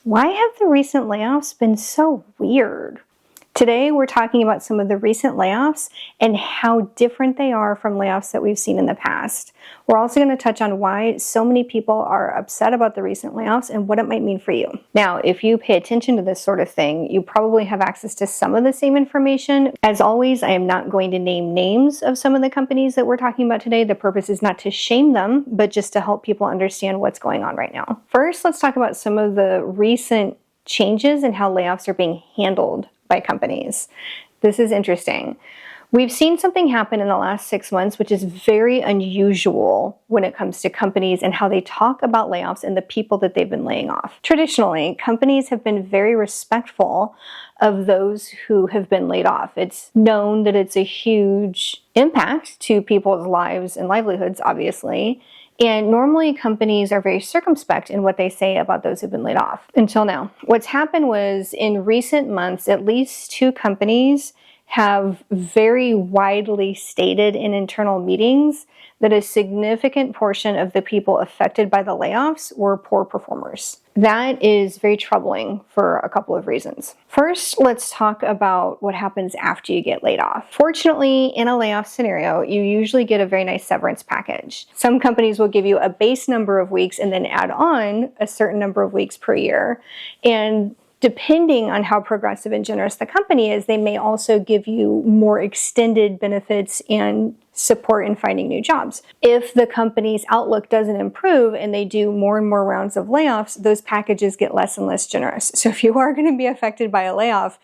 Why have the recent layoffs been so weird? Today, we're talking about some of the recent layoffs and how different they are from layoffs that we've seen in the past. We're also going to touch on why so many people are upset about the recent layoffs and what it might mean for you. Now, if you pay attention to this sort of thing, you probably have access to some of the same information. As always, I am not going to name names of some of the companies that we're talking about today. The purpose is not to shame them, but just to help people understand what's going on right now. First, let's talk about some of the recent changes in how layoffs are being handled by companies. This is interesting. We've seen something happen in the last 6 months, which is very unusual when it comes to companies and how they talk about layoffs and the people that they've been laying off. Traditionally, companies have been very respectful of those who have been laid off. It's known that it's a huge impact to people's lives and livelihoods, obviously. And normally companies are very circumspect in what they say about those who've been laid off until now. What's happened was in recent months, at least 2 companies have very widely stated in internal meetings that a significant portion of the people affected by the layoffs were poor performers. That is very troubling for a couple of reasons. First, let's talk about what happens after you get laid off. Fortunately, in a layoff scenario, you usually get a very nice severance package. Some companies will give you a base number of weeks and then add on a certain number of weeks per year. And depending on how progressive and generous the company is, they may also give you more extended benefits and support in finding new jobs. If the company's outlook doesn't improve and they do more and more rounds of layoffs, those packages get less and less generous. So if you are going to be affected by a layoff,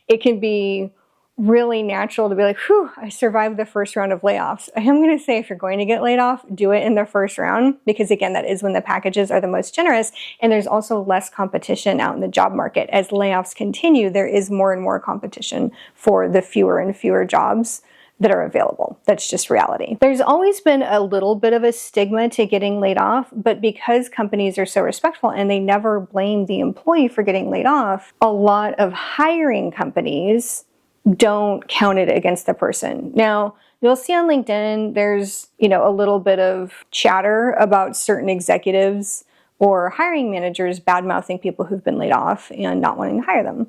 it can be really natural to be like, whew, I survived the first round of layoffs. I am going to say if you're going to get laid off, do it in the first round, because again, that is when the packages are the most generous. And there's also less competition out in the job market. As layoffs continue, there is more and more competition for the fewer and fewer jobs that are available. That's just reality. There's always been a little bit of a stigma to getting laid off, but because companies are so respectful and they never blame the employee for getting laid off, a lot of hiring companies don't count it against the person. Now, you'll see on LinkedIn, there's, a little bit of chatter about certain executives or hiring managers bad-mouthing people who've been laid off and not wanting to hire them.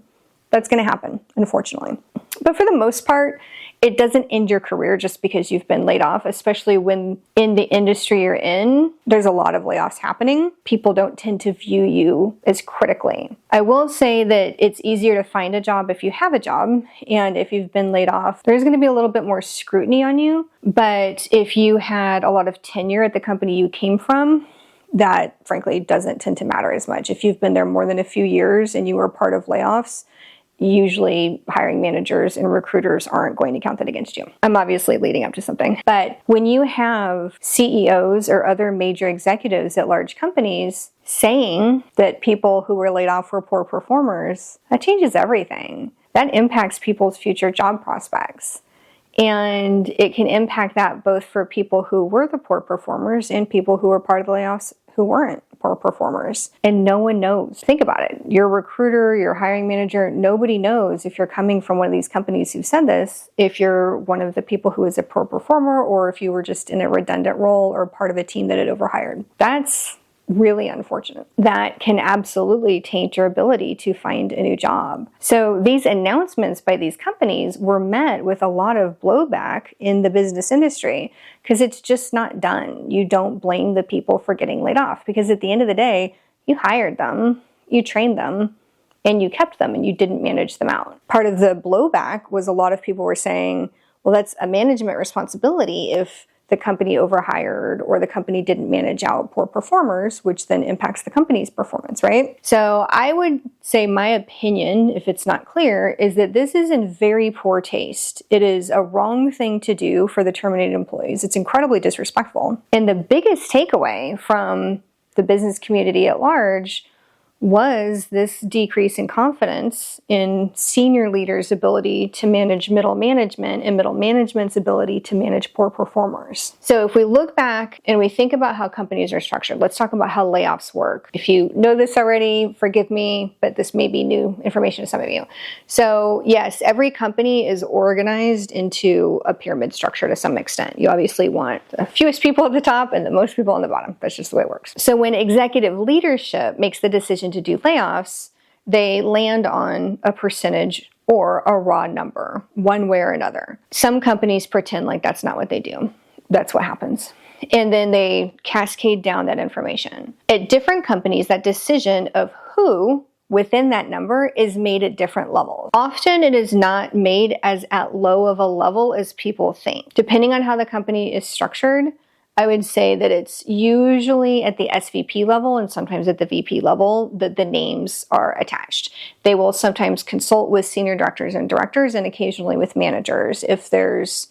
That's going to happen, unfortunately. But for the most part, it doesn't end your career just because you've been laid off, especially when in the industry you're in, there's a lot of layoffs happening. People don't tend to view you as critically. I will say that it's easier to find a job if you have a job, and if you've been laid off, there's going to be a little bit more scrutiny on you. But if you had a lot of tenure at the company you came from, that frankly doesn't tend to matter as much. If you've been there more than a few years and you were part of layoffs, usually hiring managers and recruiters aren't going to count that against you. I'm obviously leading up to something. But when you have CEOs or other major executives at large companies saying that people who were laid off were poor performers, that changes everything. That impacts people's future job prospects. And it can impact that both for people who were the poor performers and people who were part of the layoffs who weren't poor performers. And no one knows. Think about it. Your recruiter, your hiring manager, nobody knows if you're coming from one of these companies who said this, if you're one of the people who is a poor performer, or if you were just in a redundant role or part of a team that had overhired. That's really unfortunate. That can absolutely taint your ability to find a new job. So these announcements by these companies were met with a lot of blowback in the business industry because it's just not done. You don't blame the people for getting laid off because at the end of the day, you hired them, you trained them, and you kept them and you didn't manage them out. Part of the blowback was a lot of people were saying, well, that's a management responsibility if the company overhired or the company didn't manage out poor performers, which then impacts the company's performance, right? So I would say my opinion, if it's not clear, is that this is in very poor taste. It is a wrong thing to do for the terminated employees. It's incredibly disrespectful. And the biggest takeaway from the business community at large was this decrease in confidence in senior leaders' ability to manage middle management and middle management's ability to manage poor performers. So if we look back and we think about how companies are structured, let's talk about how layoffs work. If you know this already, forgive me, but this may be new information to some of you. So yes, every company is organized into a pyramid structure to some extent. You obviously want the fewest people at the top and the most people on the bottom. That's just the way it works. So when executive leadership makes the decision decision to do layoffs, they land on a percentage or a raw number, one way or another. Some companies pretend like that's not what they do. That's what happens. And then they cascade down that information. At different companies, that decision of who within that number is made at different levels. Often it is not made as at low of a level as people think. Depending on how the company is structured, I would say that it's usually at the SVP level and sometimes at the VP level that the names are attached. They will sometimes consult with senior directors and directors and occasionally with managers if there's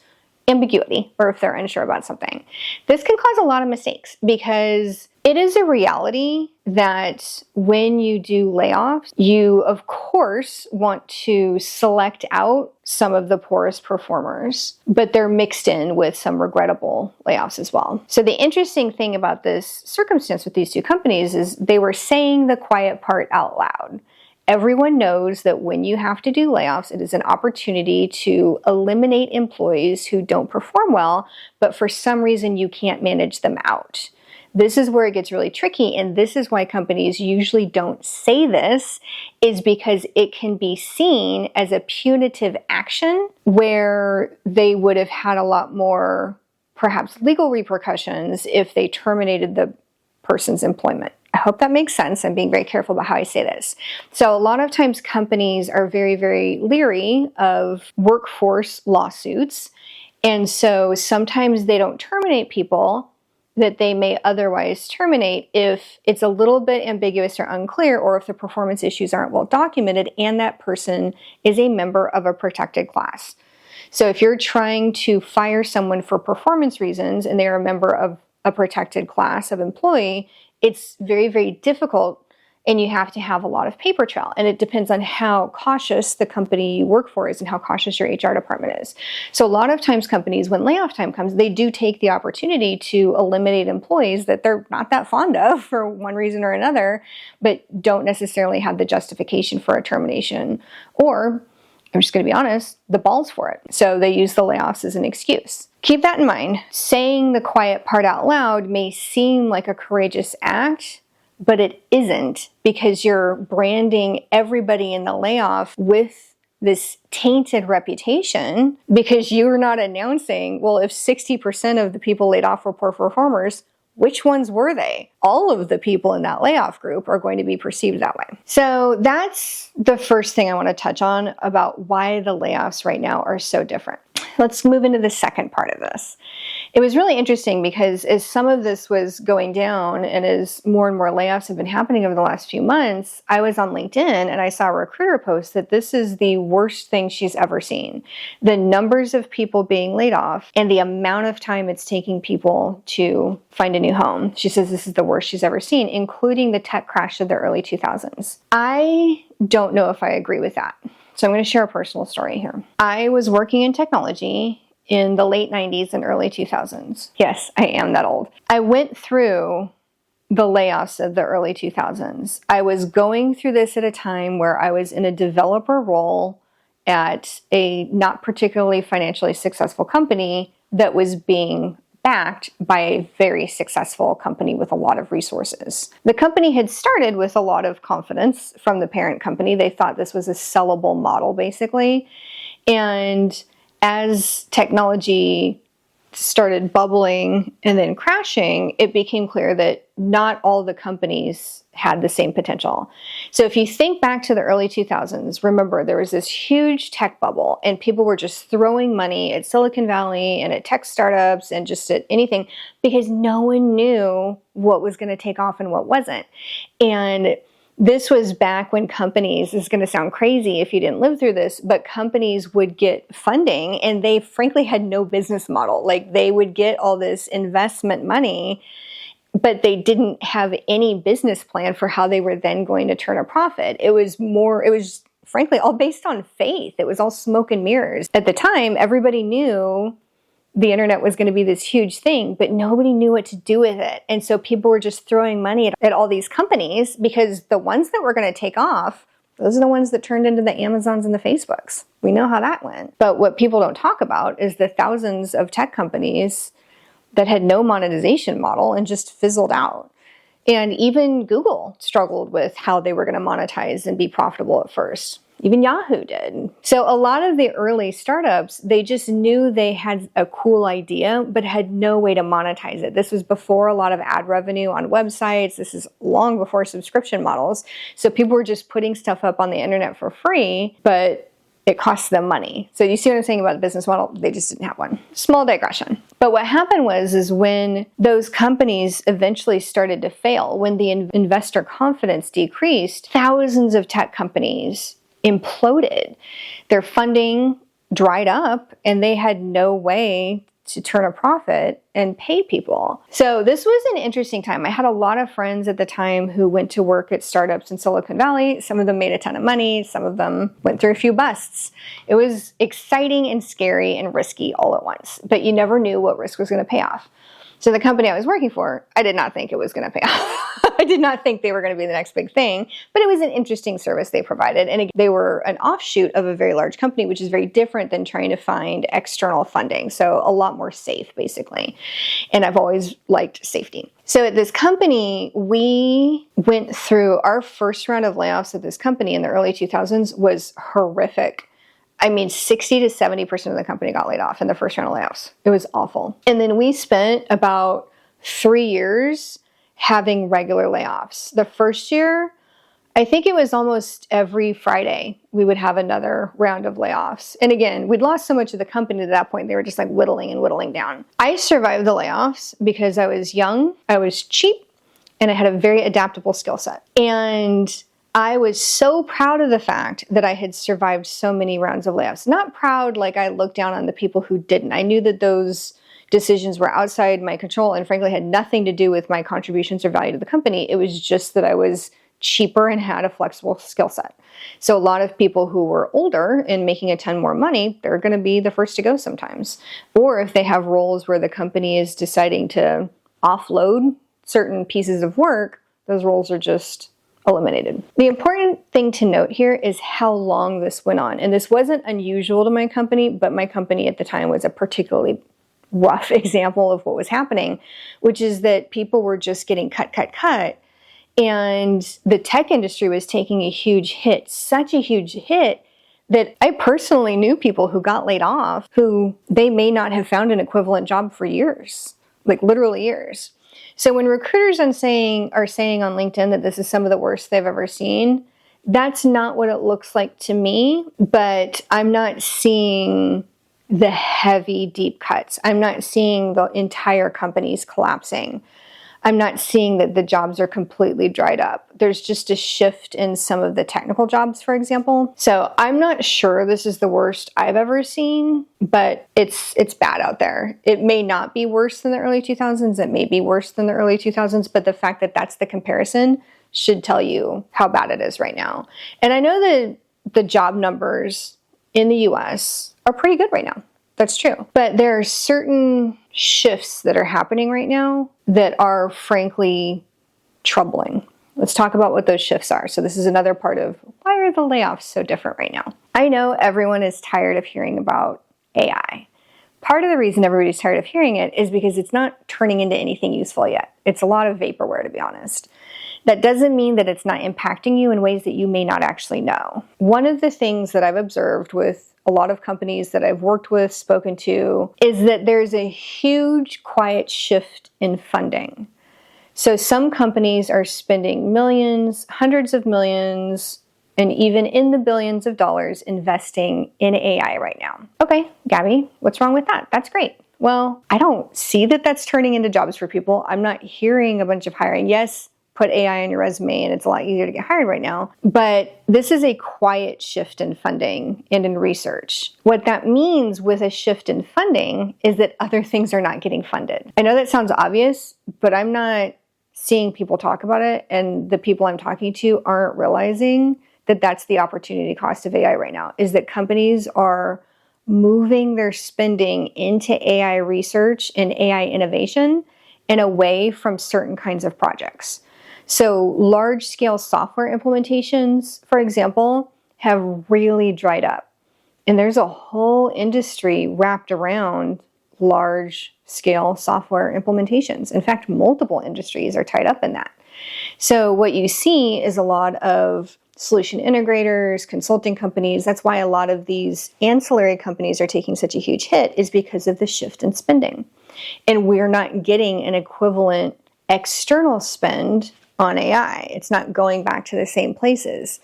ambiguity or if they're unsure about something. This can cause a lot of mistakes because it is a reality that when you do layoffs, you of course want to select out some of the poorest performers, but they're mixed in with some regrettable layoffs as well. So the interesting thing about this circumstance with these two companies is they were saying the quiet part out loud. Everyone knows that when you have to do layoffs, it is an opportunity to eliminate employees who don't perform well, but for some reason you can't manage them out. This is where it gets really tricky, and this is why companies usually don't say this, is because it can be seen as a punitive action where they would have had a lot more, perhaps legal repercussions if they terminated the person's employment. I hope that makes sense. I'm being very careful about how I say this. So a lot of times companies are very, very leery of workforce lawsuits. And so sometimes they don't terminate people that they may otherwise terminate if it's a little bit ambiguous or unclear, or if the performance issues aren't well documented and that person is a member of a protected class. So if you're trying to fire someone for performance reasons and they're a member of a protected class of employee, it's very, very difficult, and you have to have a lot of paper trail. And it depends on how cautious the company you work for is and how cautious your HR department is. So a lot of times companies, when layoff time comes, they do take the opportunity to eliminate employees that they're not that fond of for one reason or another, but don't necessarily have the justification for a termination, or, I'm just going to be honest, the balls for it. So they use the layoffs as an excuse. Keep that in mind. Saying the quiet part out loud may seem like a courageous act, but it isn't, because you're branding everybody in the layoff with this tainted reputation because you're not announcing, well, if 60% of the people laid off were poor performers, which ones were they? All of the people in that layoff group are going to be perceived that way. So that's the first thing I want to touch on about why the layoffs right now are so different. Let's move into the second part of this. It was really interesting because as some of this was going down and as more and more layoffs have been happening over the last few months, I was on LinkedIn and I saw a recruiter post that this is the worst thing she's ever seen. The numbers of people being laid off and the amount of time it's taking people to find a new home. She says this is the worst she's ever seen, including the tech crash of the early 2000s. I don't know if I agree with that. So I'm going to share a personal story here. I was working in technology in the late 90s and early 2000s. Yes, I am that old. I went through the layoffs of the early 2000s. I was going through this at a time where I was in a developer role at a not particularly financially successful company that was being backed by a very successful company with a lot of resources. The company had started with a lot of confidence from the parent company. They thought this was a sellable model, basically. And as technology started bubbling and then crashing, it became clear that not all the companies had the same potential. So if you think back to the early 2000s, remember there was this huge tech bubble and people were just throwing money at Silicon Valley and at tech startups and just at anything because no one knew what was going to take off and what wasn't. And this was back when companies, this is going to sound crazy if you didn't live through this, but companies would get funding and they frankly had no business model. Like they would get all this investment money, but they didn't have any business plan for how they were then going to turn a profit. It was frankly all based on faith. It was all smoke and mirrors. At the time, everybody knew the internet was going to be this huge thing, but nobody knew what to do with it. And so people were just throwing money at all these companies because the ones that were going to take off, those are the ones that turned into the Amazons and the Facebooks. We know how that went. But what people don't talk about is the thousands of tech companies that had no monetization model and just fizzled out. And even Google struggled with how they were going to monetize and be profitable at first. Even Yahoo did. So a lot of the early startups, they just knew they had a cool idea, but had no way to monetize it. This was before a lot of ad revenue on websites. This is long before subscription models. So people were just putting stuff up on the internet for free, but it costs them money. So you see what I'm saying about the business model? They just didn't have one. Small digression. But what happened was when those companies eventually started to fail, when the investor confidence decreased, thousands of tech companies imploded. Their funding dried up and they had no way to turn a profit and pay people. So this was an interesting time. I had a lot of friends at the time who went to work at startups in Silicon Valley. Some of them made a ton of money. Some of them went through a few busts. It was exciting and scary and risky all at once, but you never knew what risk was going to pay off. So the company I was working for, I did not think it was going to pay off. I did not think they were going to be the next big thing, but it was an interesting service they provided. And they were an offshoot of a very large company, which is very different than trying to find external funding. So a lot more safe, basically. And I've always liked safety. So at this company, we went through our first round of layoffs at this company in the early 2000s was horrific. I mean, 60 to 70% of the company got laid off in the first round of layoffs. It was awful. And then we spent about 3 years having regular layoffs. The first year, I think it was almost every Friday we would have another round of layoffs. And again, we'd lost so much of the company at that point, they were just like whittling and whittling down. I survived the layoffs because I was young, I was cheap, and I had a very adaptable skill set. And I was so proud of the fact that I had survived so many rounds of layoffs. Not proud like I looked down on the people who didn't. I knew that those decisions were outside my control and frankly had nothing to do with my contributions or value to the company. It was just that I was cheaper and had a flexible skill set. So a lot of people who were older and making a ton more money, they're going to be the first to go sometimes. Or if they have roles where the company is deciding to offload certain pieces of work, those roles are just eliminated. The important thing to note here is how long this went on. And this wasn't unusual to my company, but my company at the time was a particularly rough example of what was happening, which is that people were just getting cut. And the tech industry was taking a huge hit, such a huge hit that I personally knew people who got laid off who they may not have found an equivalent job for years, like literally years. So when recruiters are saying on LinkedIn that this is some of the worst they've ever seen, that's not what it looks like to me, but I'm not seeing the heavy, deep cuts. I'm not seeing the entire companies collapsing. I'm not seeing that the jobs are completely dried up. There's just a shift in some of the technical jobs, for example. So I'm not sure this is the worst I've ever seen, but it's bad out there. It may not be worse than the early 2000s. It may be worse than the early 2000s, but the fact that that's the comparison should tell you how bad it is right now. And I know that the job numbers in the US are pretty good right now. That's true. But there are certain shifts that are happening right now that are frankly troubling. Let's talk about what those shifts are. So this is another part of why are the layoffs so different right now? I know everyone is tired of hearing about AI. Part of the reason everybody's tired of hearing it is because it's not turning into anything useful yet. It's a lot of vaporware, to be honest. That doesn't mean that it's not impacting you in ways that you may not actually know. One of the things that I've observed with a lot of companies that I've worked with, spoken to, is that there's a huge quiet shift in funding. So some companies are spending millions, hundreds of millions, and even in the billions of dollars investing in AI right now. Okay, Gabby, what's wrong with that? That's great. Well, I don't see that that's turning into jobs for people. I'm not hearing a bunch of hiring. Yes, put AI on your resume and it's a lot easier to get hired right now. But this is a quiet shift in funding and in research. What that means with a shift in funding is that other things are not getting funded. I know that sounds obvious, but I'm not seeing people talk about it. And the people I'm talking to aren't realizing that that's the opportunity cost of AI right now, is that companies are moving their spending into AI research and AI innovation and away from certain kinds of projects. So large-scale software implementations, for example, have really dried up. And there's a whole industry wrapped around large-scale software implementations. In fact, multiple industries are tied up in that. So what you see is a lot of solution integrators, consulting companies. That's why a lot of these ancillary companies are taking such a huge hit, is because of the shift in spending. And we're not getting an equivalent external spend on AI. It's not going back to the same places.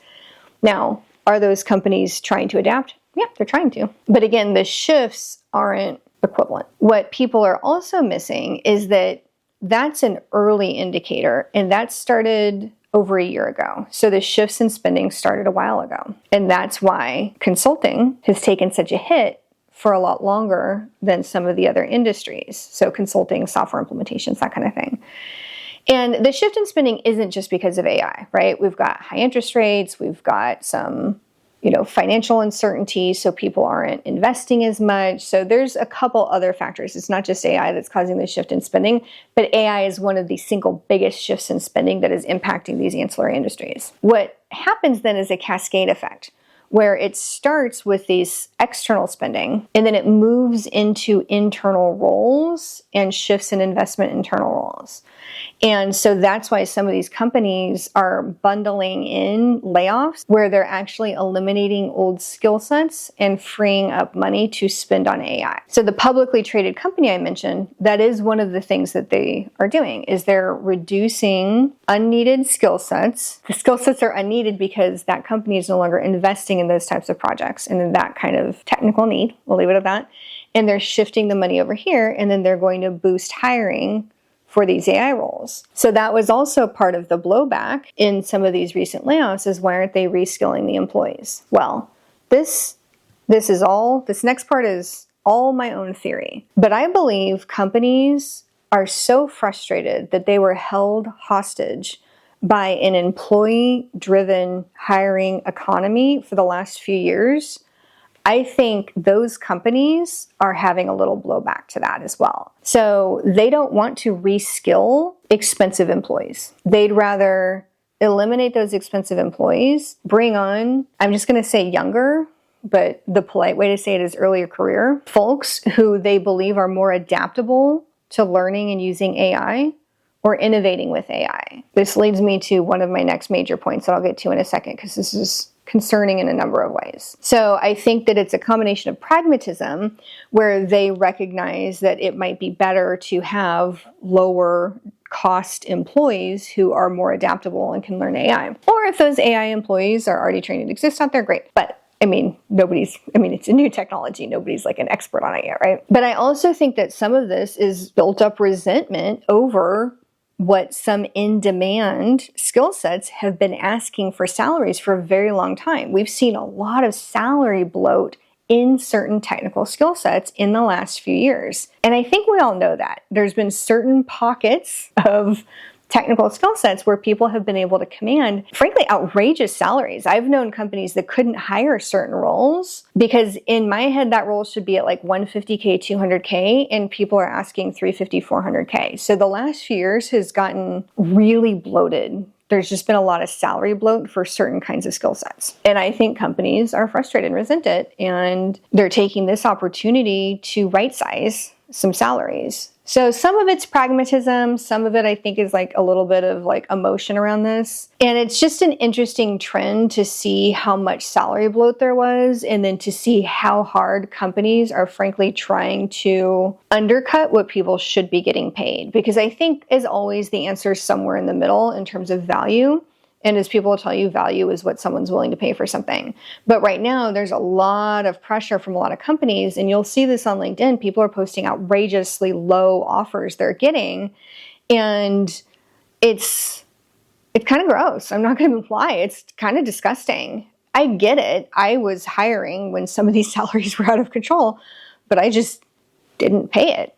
Now, are those companies trying to adapt? Yeah, they're trying to. But again, the shifts aren't equivalent. What people are also missing is that that's an early indicator, and that started over a year ago. So the shifts in spending started a while ago. And that's why consulting has taken such a hit for a lot longer than some of the other industries. So consulting, software implementations, that kind of thing. And the shift in spending isn't just because of AI, right? We've got high interest rates, we've got some, financial uncertainty, so people aren't investing as much. So there's a couple other factors. It's not just AI that's causing the shift in spending, but AI is one of the single biggest shifts in spending that is impacting these ancillary industries. What happens then is a cascade effect, where it starts with these external spending, and then it moves into internal roles and shifts in investment in internal roles. And so that's why some of these companies are bundling in layoffs, where they're actually eliminating old skill sets and freeing up money to spend on AI. So the publicly traded company I mentioned, that is one of the things that they are doing, is they're reducing unneeded skill sets. The skill sets are unneeded because that company is no longer investing in those types of projects and in that kind of technical need. We'll leave it at that. And they're shifting the money over here, and then they're going to boost hiring for these AI roles. So that was also part of the blowback in some of these recent layoffs, is why aren't they reskilling the employees? Well, this next part is all my own theory. But I believe companies are so frustrated that they were held hostage by an employee-driven hiring economy for the last few years. I think those companies are having a little blowback to that as well. So they don't want to reskill expensive employees. They'd rather eliminate those expensive employees, bring on, I'm just going to say younger, but the polite way to say it is earlier career folks who they believe are more adaptable to learning and using AI or innovating with AI. This leads me to one of my next major points that I'll get to in a second, because this is concerning in a number of ways. So I think that it's a combination of pragmatism, where they recognize that it might be better to have lower cost employees who are more adaptable and can learn AI. Or if those AI employees are already trained and exist out there, great. But it's a new technology. Nobody's like an expert on it yet, right? But I also think that some of this is built up resentment over what some in-demand skill sets have been asking for salaries for a very long time. We've seen a lot of salary bloat in certain technical skill sets in the last few years. And I think we all know that. There's been certain pockets of technical skill sets where people have been able to command, frankly, outrageous salaries. I've known companies that couldn't hire certain roles because in my head, that role should be at like $150K, $200K, and people are asking $350, $400K. So the last few years has gotten really bloated. There's just been a lot of salary bloat for certain kinds of skill sets. And I think companies are frustrated and resent it, and they're taking this opportunity to right-size some salaries. So some of it's pragmatism, some of it I think is like a little bit of like emotion around this. And it's just an interesting trend to see how much salary bloat there was, and then to see how hard companies are frankly trying to undercut what people should be getting paid. Because I think, as always, the answer is somewhere in the middle in terms of value. And as people will tell you, value is what someone's willing to pay for something. But right now, there's a lot of pressure from a lot of companies, and you'll see this on LinkedIn. People are posting outrageously low offers they're getting, and it's kind of gross. I'm not going to lie. It's kind of disgusting. I get it. I was hiring when some of these salaries were out of control, but I just didn't pay it,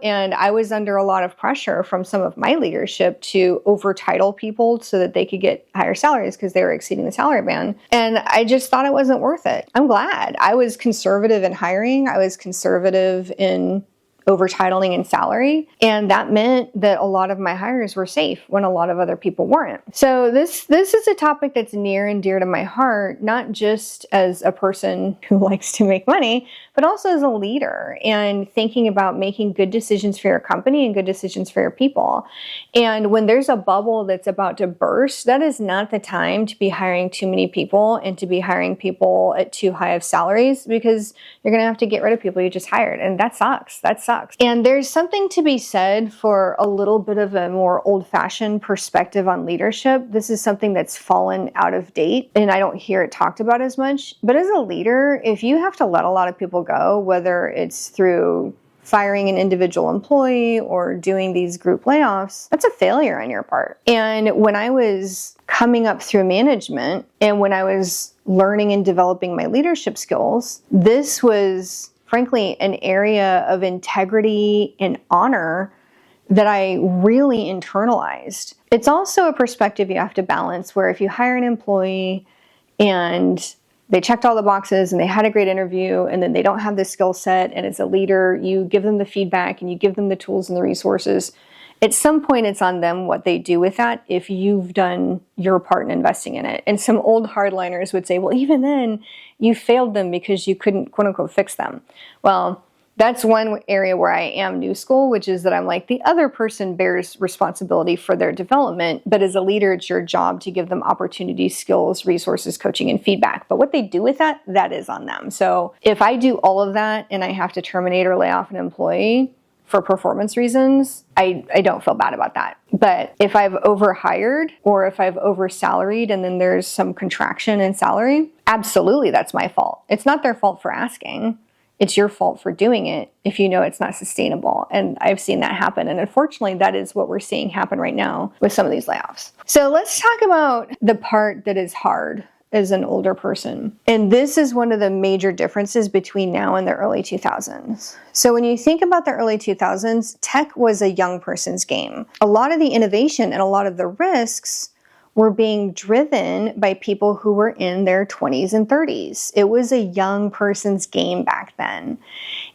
and I was under a lot of pressure from some of my leadership to over-title people so that they could get higher salaries because they were exceeding the salary band. And I just thought it wasn't worth it. I'm glad. I was conservative in hiring. I was conservative in over-titling in salary. And that meant that a lot of my hires were safe when a lot of other people weren't. So this is a topic that's near and dear to my heart, not just as a person who likes to make money, but also as a leader and thinking about making good decisions for your company and good decisions for your people. And when there's a bubble that's about to burst, that is not the time to be hiring too many people and to be hiring people at too high of salaries, because you're going to have to get rid of people you just hired. And that sucks. That sucks. And there's something to be said for a little bit of a more old-fashioned perspective on leadership. This is something that's fallen out of date and I don't hear it talked about as much. But as a leader, if you have to let a lot of people go, whether it's through firing an individual employee or doing these group layoffs, that's a failure on your part. And when I was coming up through management and when I was learning and developing my leadership skills, this was frankly an area of integrity and honor that I really internalized. It's also a perspective you have to balance, where if you hire an employee and they checked all the boxes and they had a great interview and then they don't have the skill set, and as a leader, you give them the feedback and you give them the tools and the resources, at some point it's on them what they do with that if you've done your part in investing in it. And some old hardliners would say, well, even then you failed them because you couldn't, quote unquote, fix them. Well, that's one area where I am new school, which is that I'm like, the other person bears responsibility for their development, but as a leader, it's your job to give them opportunities, skills, resources, coaching, and feedback. But what they do with that, that is on them. So if I do all of that and I have to terminate or lay off an employee for performance reasons, I don't feel bad about that. But if I've overhired or if I've oversalaried and then there's some contraction in salary, absolutely that's my fault. It's not their fault for asking. It's your fault for doing it if you know it's not sustainable. And I've seen that happen. And unfortunately, that is what we're seeing happen right now with some of these layoffs. So let's talk about the part that is hard as an older person. And this is one of the major differences between now and the early 2000s. So when you think about the early 2000s, tech was a young person's game. A lot of the innovation and a lot of the risks were being driven by people who were in their 20s and 30s. It was a young person's game back then.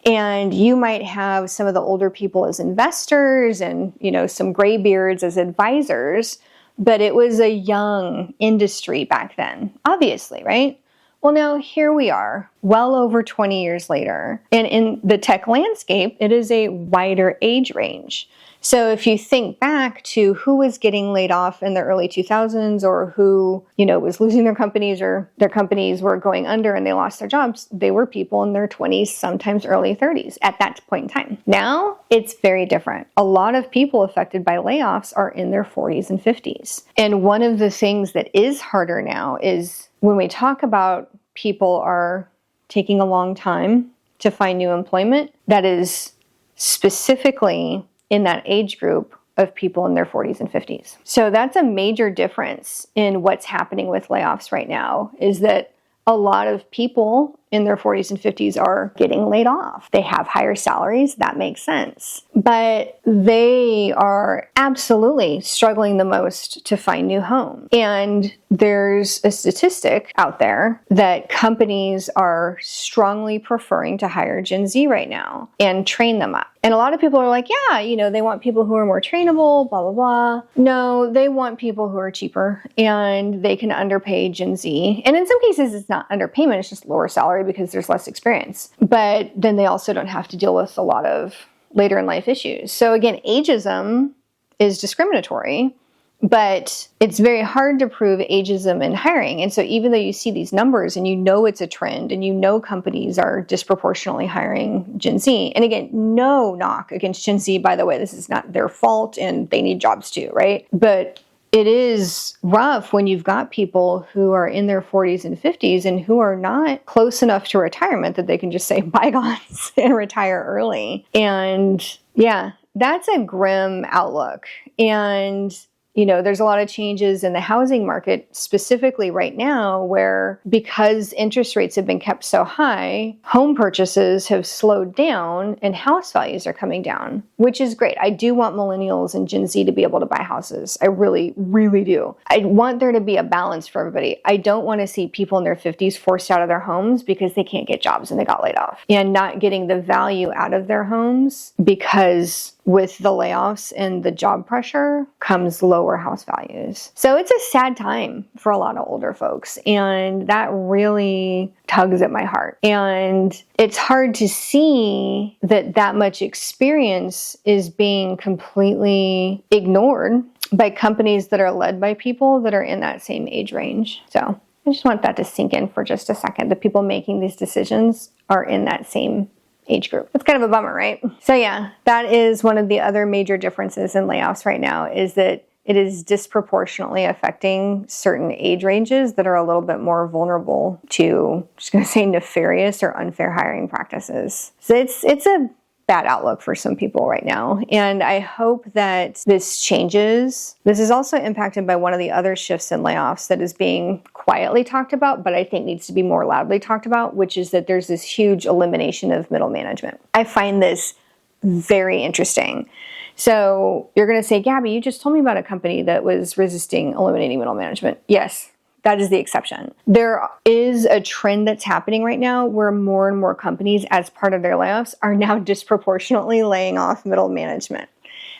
And you might have some of the older people as investors and, some graybeards as advisors, but it was a young industry back then, obviously, right? Well, now here we are, well over 20 years later. And in the tech landscape, it is a wider age range. So if you think back to who was getting laid off in the early 2000s or who, was losing their companies or their companies were going under and they lost their jobs, they were people in their 20s, sometimes early 30s at that point in time. Now it's very different. A lot of people affected by layoffs are in their 40s and 50s. And one of the things that is harder now is when we talk about people are taking a long time to find new employment, that is specifically in that age group of people in their 40s and 50s. So that's a major difference in what's happening with layoffs right now, is that a lot of people in their 40s and 50s are getting laid off. They have higher salaries, that makes sense. But they are absolutely struggling the most to find new homes. And there's a statistic out there that companies are strongly preferring to hire Gen Z right now and train them up. And a lot of people are like, yeah, they want people who are more trainable, blah, blah, blah. No, they want people who are cheaper and they can underpay Gen Z. And in some cases, it's not underpayment, it's just lower salary because there's less experience. But then they also don't have to deal with a lot of later in life issues. So again, ageism is discriminatory, but it's very hard to prove ageism in hiring. And so even though you see these numbers and it's a trend and companies are disproportionately hiring Gen Z, and again, no knock against Gen Z, by the way, this is not their fault and they need jobs too, right? But it is rough when you've got people who are in their 40s and 50s and who are not close enough to retirement that they can just say bygones and retire early. And yeah, that's a grim outlook. And there's a lot of changes in the housing market specifically right now where because interest rates have been kept so high, home purchases have slowed down and house values are coming down, which is great. I do want millennials and Gen Z to be able to buy houses. I really, really do. I want there to be a balance for everybody. I don't want to see people in their 50s forced out of their homes because they can't get jobs and they got laid off, and not getting the value out of their homes because with the layoffs and the job pressure comes lower house values. So it's a sad time for a lot of older folks, and that really tugs at my heart. And it's hard to see that much experience is being completely ignored by companies that are led by people that are in that same age range. So I just want that to sink in for just a second. The people making these decisions are in that same age group. It's kind of a bummer, right? So yeah, that is one of the other major differences in layoffs right now, is that it is disproportionately affecting certain age ranges that are a little bit more vulnerable to, just going to say, nefarious or unfair hiring practices. So it's a bad outlook for some people right now. And I hope that this changes. This is also impacted by one of the other shifts in layoffs that is being quietly talked about, but I think needs to be more loudly talked about, which is that there's this huge elimination of middle management. I find this very interesting. So you're going to say, Gabby, you just told me about a company that was resisting eliminating middle management. Yes. That is the exception. There is a trend that's happening right now where more and more companies, as part of their layoffs, are now disproportionately laying off middle management.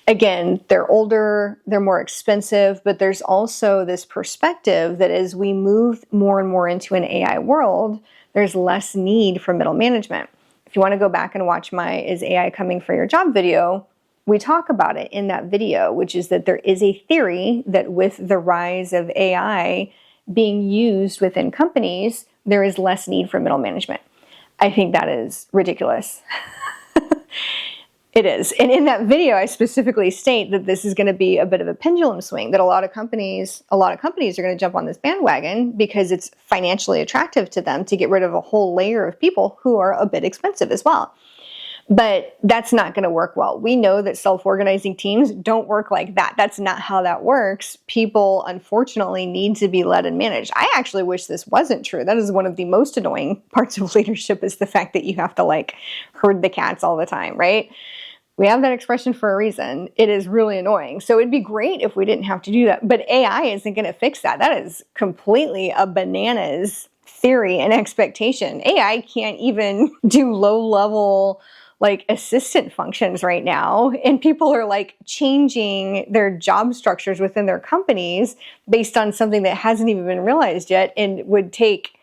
Again, they're older, they're more expensive, but there's also this perspective that as we move more and more into an AI world, there's less need for middle management. If you want to go back and watch my Is AI Coming for Your Job video, we talk about it in that video, which is that there is a theory that with the rise of AI being used within companies, there is less need for middle management. I think that is ridiculous. It is. And in that video, I specifically state that this is going to be a bit of a pendulum swing, that a lot of companies are going to jump on this bandwagon because it's financially attractive to them to get rid of a whole layer of people who are a bit expensive as well. But that's not going to work well. We know that self-organizing teams don't work like that. That's not how that works. People, unfortunately, need to be led and managed. I actually wish this wasn't true. That is one of the most annoying parts of leadership, is the fact that you have to herd the cats all the time, right? We have that expression for a reason. It is really annoying. So it'd be great if we didn't have to do that. But AI isn't going to fix that. That is completely a bananas theory and expectation. AI can't even do low-level assistant functions right now, and people are changing their job structures within their companies based on something that hasn't even been realized yet, and would take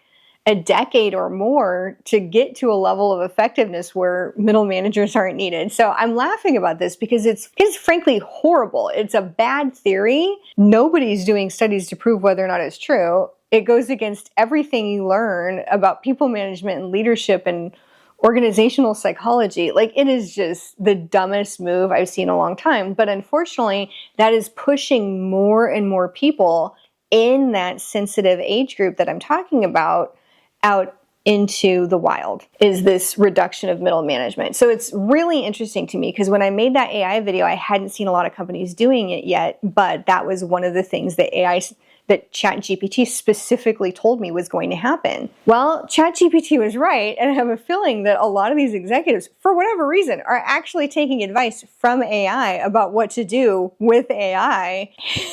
a decade or more to get to a level of effectiveness where middle managers aren't needed. So I'm laughing about this because it's frankly horrible. It's a bad theory. Nobody's doing studies to prove whether or not it's true. It goes against everything you learn about people management and leadership and organizational psychology. It is just the dumbest move I've seen in a long time. But unfortunately, that is pushing more and more people in that sensitive age group that I'm talking about out into the wild, is this reduction of middle management. So it's really interesting to me because when I made that AI video, I hadn't seen a lot of companies doing it yet, but that was one of the things that ChatGPT specifically told me was going to happen. Well, ChatGPT was right, and I have a feeling that a lot of these executives, for whatever reason, are actually taking advice from AI about what to do with AI,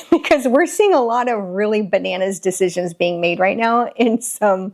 because we're seeing a lot of really bananas decisions being made right now in some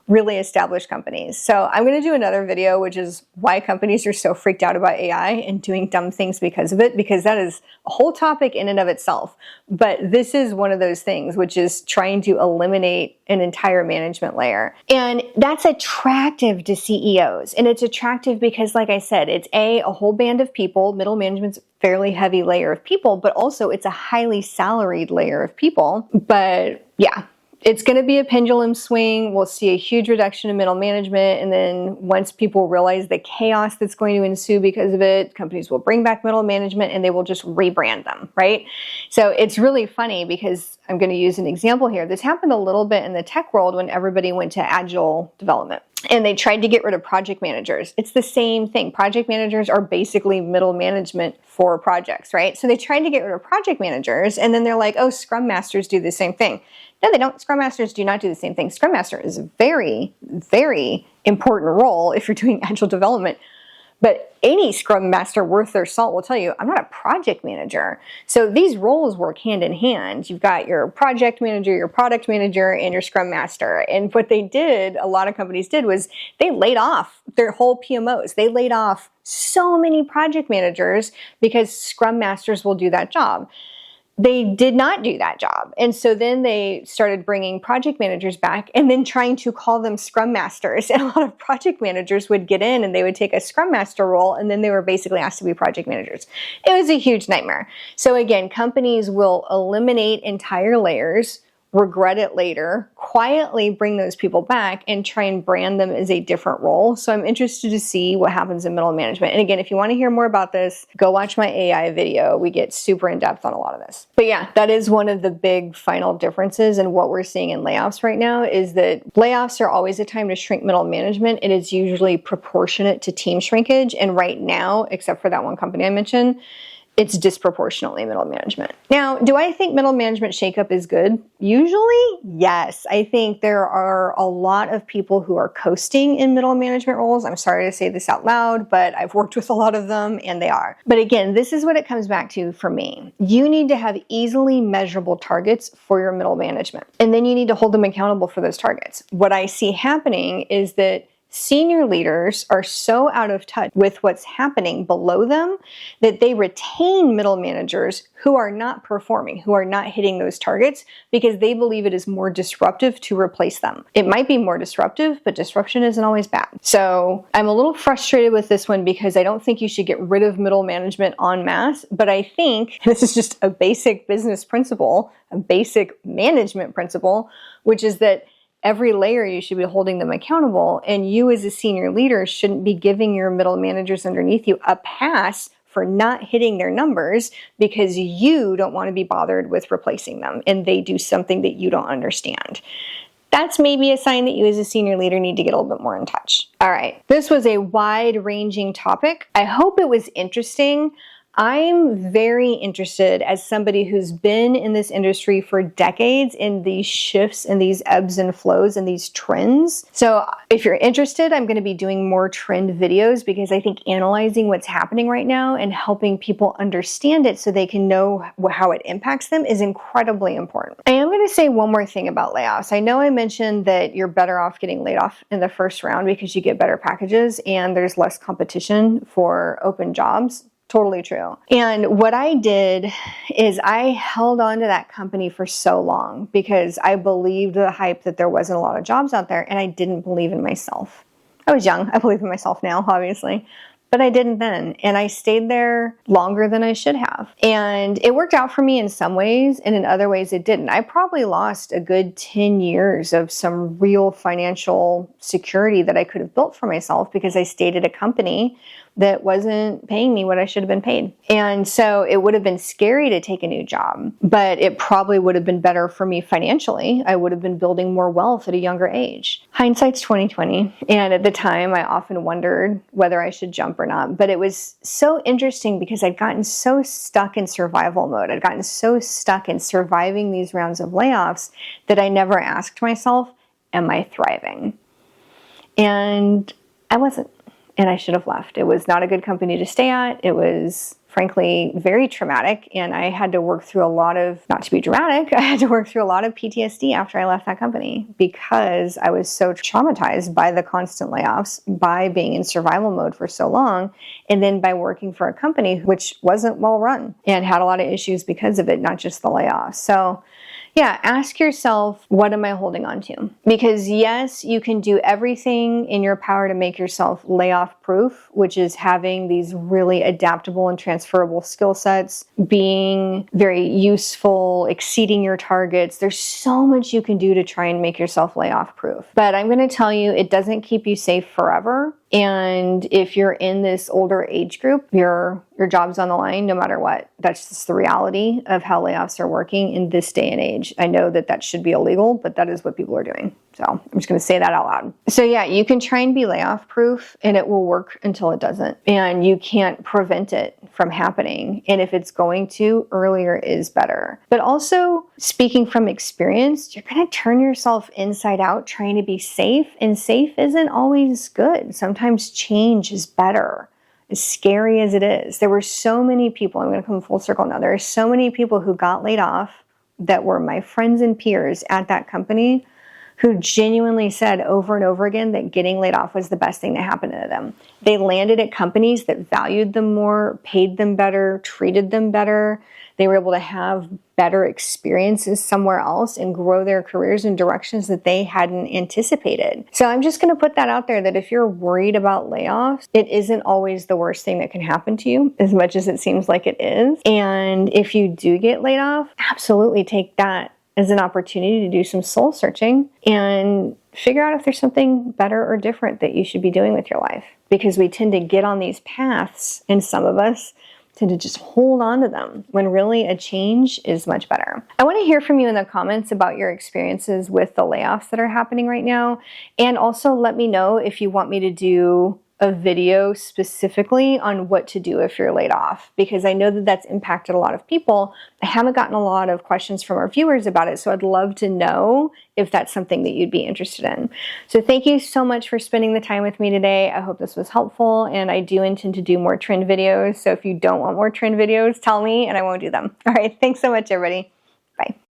really established companies. So I'm going to do another video, which is why companies are so freaked out about AI and doing dumb things because of it, because that is a whole topic in and of itself. But this is one of those things, which is trying to eliminate an entire management layer. And that's attractive to CEOs. And it's attractive because, like I said, it's a whole band of people. Middle management's a fairly heavy layer of people, but also it's a highly salaried layer of people. But yeah, it's going to be a pendulum swing. We'll see a huge reduction in middle management. And then once people realize the chaos that's going to ensue because of it, companies will bring back middle management and they will just rebrand them, right? So it's really funny because I'm going to use an example here. This happened a little bit in the tech world when everybody went to agile development. And they tried to get rid of project managers. It's the same thing. Project managers are basically middle management for projects, right? So they tried to get rid of project managers, and then they're like, oh, Scrum Masters do the same thing. No, they don't. Scrum Masters do not do the same thing. Scrum Master is a very, very important role if you're doing agile development. But any Scrum Master worth their salt will tell you, I'm not a project manager. So these roles work hand in hand. You've got your project manager, your product manager, and your Scrum Master. And what they did, a lot of companies did, was they laid off their whole PMOs. They laid off so many project managers because Scrum Masters will do that job. They did not do that job. And so then they started bringing project managers back and then trying to call them Scrum Masters. And a lot of project managers would get in and they would take a Scrum Master role, and then they were basically asked to be project managers. It was a huge nightmare. So again, companies will eliminate entire layers, regret it later, quietly bring those people back and try and brand them as a different role. So I'm interested to see what happens in middle management. And again, if you want to hear more about this, go watch my AI video. We get super in depth on a lot of this. But yeah, that is one of the big final differences in what we're seeing in layoffs right now, is that layoffs are always a time to shrink middle management. It is usually proportionate to team shrinkage. And right now, except for that one company I mentioned, it's disproportionately middle management. Now, do I think middle management shakeup is good? Usually, yes. I think there are a lot of people who are coasting in middle management roles. I'm sorry to say this out loud, but I've worked with a lot of them and they are. But again, this is what it comes back to for me. You need to have easily measurable targets for your middle management, and then you need to hold them accountable for those targets. What I see happening is that senior leaders are so out of touch with what's happening below them that they retain middle managers who are not performing, who are not hitting those targets, because they believe it is more disruptive to replace them. It might be more disruptive, but disruption isn't always bad. So I'm a little frustrated with this one because I don't think you should get rid of middle management en masse, but I think this is just a basic business principle, a basic management principle, which is that every layer you should be holding them accountable, and you as a senior leader shouldn't be giving your middle managers underneath you a pass for not hitting their numbers because you don't want to be bothered with replacing them and they do something that you don't understand. That's maybe a sign that you as a senior leader need to get a little bit more in touch. All right, this was a wide-ranging topic. I hope it was interesting. I'm very interested, as somebody who's been in this industry for decades, in these shifts and these ebbs and flows and these trends. So if you're interested, I'm going to be doing more trend videos because I think analyzing what's happening right now and helping people understand it so they can know how it impacts them is incredibly important. I am going to say one more thing about layoffs. I know I mentioned that you're better off getting laid off in the first round because you get better packages and there's less competition for open jobs. Totally true. And what I did is I held on to that company for so long because I believed the hype that there wasn't a lot of jobs out there, and I didn't believe in myself. I was young. I believe in myself now, obviously, but I didn't then. And I stayed there longer than I should have. And it worked out for me in some ways, and in other ways it didn't. I probably lost a good 10 years of some real financial security that I could have built for myself because I stayed at a company that wasn't paying me what I should have been paid. And so it would have been scary to take a new job, but it probably would have been better for me financially. I would have been building more wealth at a younger age. Hindsight's 20/20. And at the time, I often wondered whether I should jump or not. But it was so interesting because I'd gotten so stuck in survival mode. I'd gotten so stuck in surviving these rounds of layoffs that I never asked myself, am I thriving? And I wasn't. And I should have left. It was not a good company to stay at. It was, frankly, very traumatic. And I had to work through a lot of, not to be dramatic, I had to work through a lot of PTSD after I left that company because I was so traumatized by the constant layoffs, by being in survival mode for so long, and then by working for a company which wasn't well run and had a lot of issues because of it, not just the layoffs. So yeah, ask yourself, what am I holding on to? Because yes, you can do everything in your power to make yourself layoff proof, which is having these really adaptable and transferable skill sets, being very useful, exceeding your targets. There's so much you can do to try and make yourself layoff proof. But I'm going to tell you, it doesn't keep you safe forever. And if you're in this older age group, your job's on the line no matter what. That's just the reality of how layoffs are working in this day and age. I know that should be illegal, but that is what people are doing. So I'm just going to say that out loud. So yeah, you can try and be layoff proof and it will work until it doesn't. And you can't prevent it from happening. And if it's going to, earlier is better. But also, speaking from experience, you're going to turn yourself inside out trying to be safe. And safe isn't always good. Sometimes change is better. As scary as it is. There were so many people, I'm going to come full circle now. There are so many people who got laid off that were my friends and peers at that company who genuinely said over and over again that getting laid off was the best thing that happened to them. They landed at companies that valued them more, paid them better, treated them better. They were able to have better experiences somewhere else and grow their careers in directions that they hadn't anticipated. So I'm just going to put that out there that if you're worried about layoffs, it isn't always the worst thing that can happen to you, as much as it seems like it is. And if you do get laid off, absolutely take that as an opportunity to do some soul searching and figure out if there's something better or different that you should be doing with your life. Because we tend to get on these paths, and some of us tend to just hold on to them when really a change is much better. I want to hear from you in the comments about your experiences with the layoffs that are happening right now. And also let me know if you want me to do a video specifically on what to do if you're laid off, because I know that that's impacted a lot of people. I haven't gotten a lot of questions from our viewers about it, so I'd love to know if that's something that you'd be interested in. So thank you so much for spending the time with me today. I hope this was helpful, and I do intend to do more trend videos, so if you don't want more trend videos, tell me and I won't do them. All right, thanks so much, everybody. Bye.